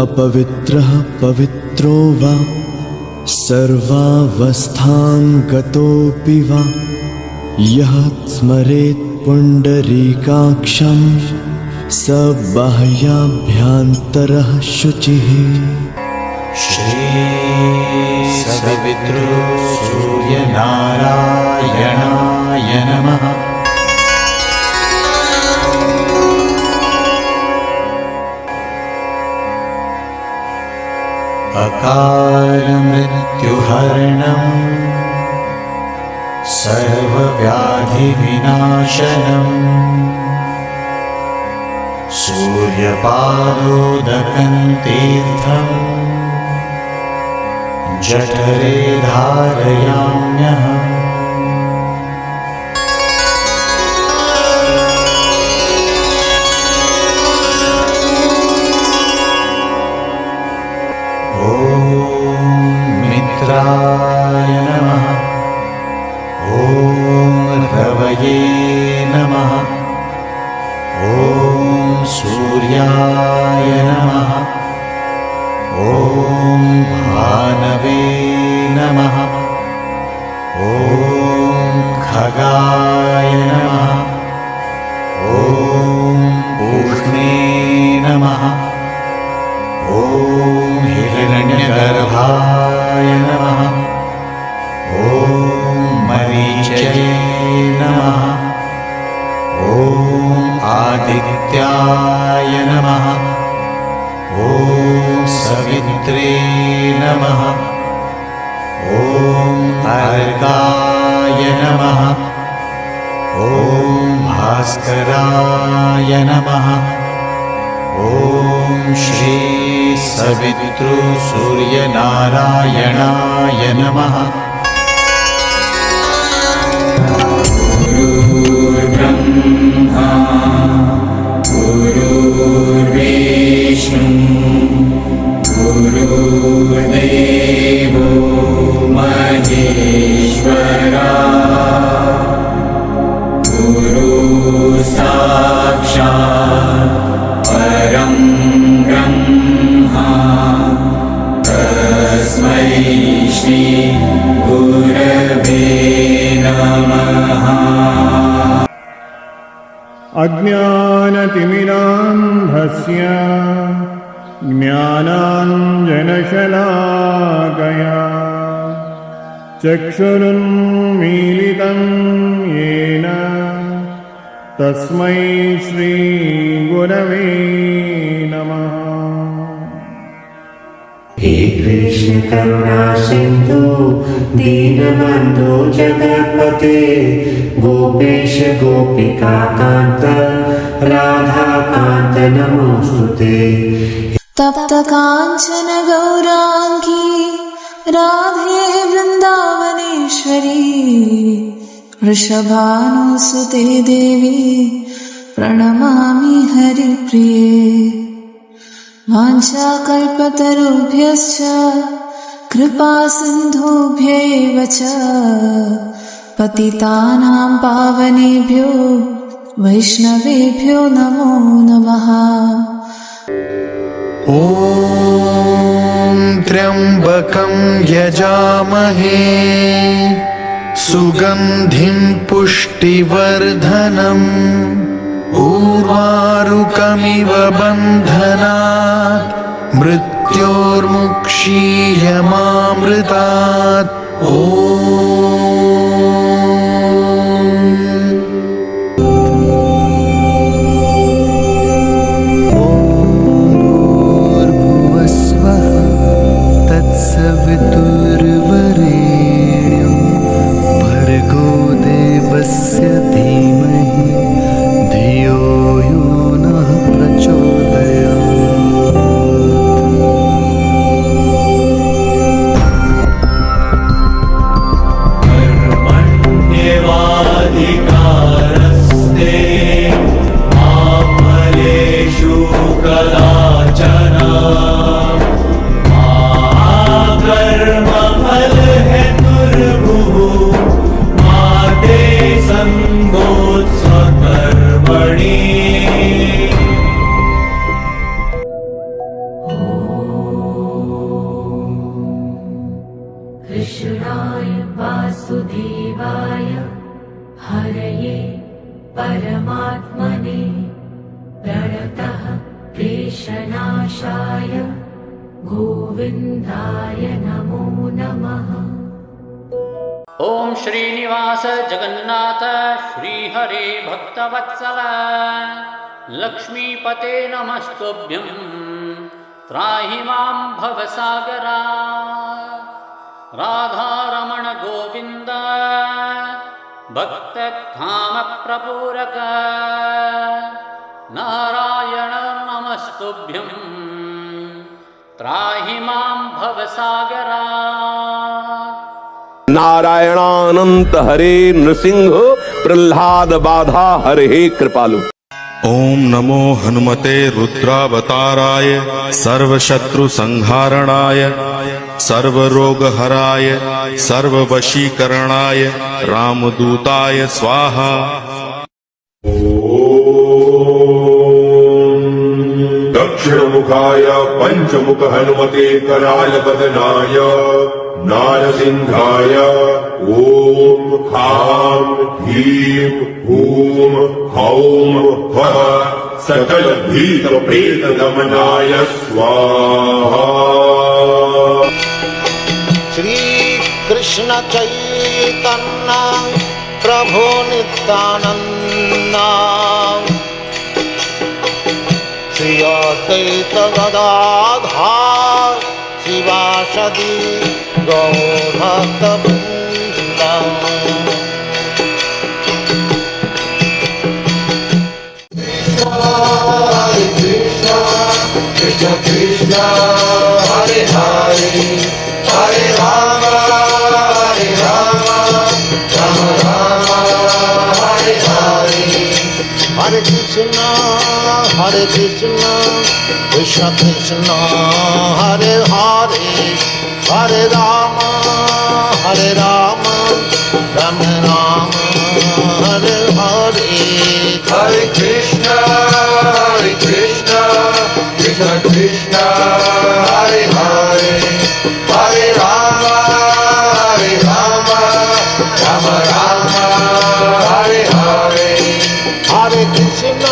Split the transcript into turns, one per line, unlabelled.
अपवित्रः पवित्रो वा सर्वावस्थां गतोऽपि वा यः स्मरेत् पुण्डरीकाक्षं स बाह्याभ्यन्तरः शुचिः।
श्री सवितृ सूर्यनारायणाय नमः। अकालमृत्युहरणं सर्वव्याधिविनाशनं सूर्यपादोदकं तीर्थं जठरे धारयाम्यहम्। मित्राय नमः। ॐ रवये नमः। ॐ सूर्याय नमः। ॐ भानवे नमः। ॐ खगाय नमः। ॐ पूष्णे नमः। ॐ हिरण्यगर्भाय नमः। ॐ मरीचये नमः। ॐ आदित्याय नमः। ॐ सवित्रे नमः। ॐ अर्काय नमः। ॐ भास्कराय नमः। ॐ श्री सवितृ सूर्यनारायणाय नमः। गुरुर्ब्रह्मा गुरुर्विष्णु गुरुर्देवो महेश्वरा गुरुः साक्षात् परं ब्रह्मा तस्मै श्री गुरवे नमः।
अज्ञानतिमिरान्धस्य ज्ञानाञ्जनशलाकया चक्षुरुन्मीलितं येन तस्मै श्रीगुरवे नमः।
हे कृष्ण करुणा सिंधु दीनबंधु जगत्पते गोपेश गोपिका कांत राधा कांत नमोस्तुते।
तप्त कांचन गौरांगी राधे वृंदावनेश्वरी वृषभानुसुते देवी प्रणमामि हरिप्रिये। वाञ्छाकल्पतरुभ्यश्च कृपा सिन्धुभ्यैव च पतितानां पावनेभ्यो वैष्णवेभ्यो नमो नमः।
ॐ त्र्यम्बकं यजामहे सुगन्धिं पुष्टिवर्धनम् उर्वारुकमिव बन्धनात् मृत्योर्मुक्षीयमामृतात्।
भूर्भुवस्वः तत्सवितुर्वरेण्यं भर्गो देवस्य धीमहि धियो यो नः प्रचोदयात्।
परमात्मने प्रणतः क्लेशनाशाय गोविन्दाय नमो नमः।
ओम श्रीनिवास जगन्नाथ श्रीहरे भक्तवत्सल लक्ष्मीपते नमस्तुभ्यं त्राहि मां भवसागरा राधारमण गोविन्द भक्तकामप्रपूरक नारायण नमस्तुभ्यं त्राहि मां भवसागरा।
नारायणानंत हरे नृसिंह प्रह्लाद बाधा हरे कृपालु।
ओम नमो हनुमते रुद्रावताराय सर्वशत्रु संहारणाय सर्वरोगहराय सर्ववशीकरणाय रामदूताय स्वाहा।
दक्षिणमुखाय पंचमुख हनुमते कराल बदनाय नारसिंहाय ओम खां ह्रीं हूं हौं फः सकल भीत प्रेत दमनाय स्वाहा।
श्री कृष्ण चैतन्य प्रभु नित्यानंद श्री अद्वैत गदाधर शिवासदि गौरभक्तवृन्द। हरे कृष्ण कृष्ण कृष्ण हरे हरे हरे राम राम राम हरे हरे। हरे कृष्ण कृष्ण कृष्ण हरे हरे हरे राम राम राम हरे हरे। हरे कृष्ण कृष्ण कृष्ण हरे हरे हरे राम राम राम हरे हरे। हरे कृष्ण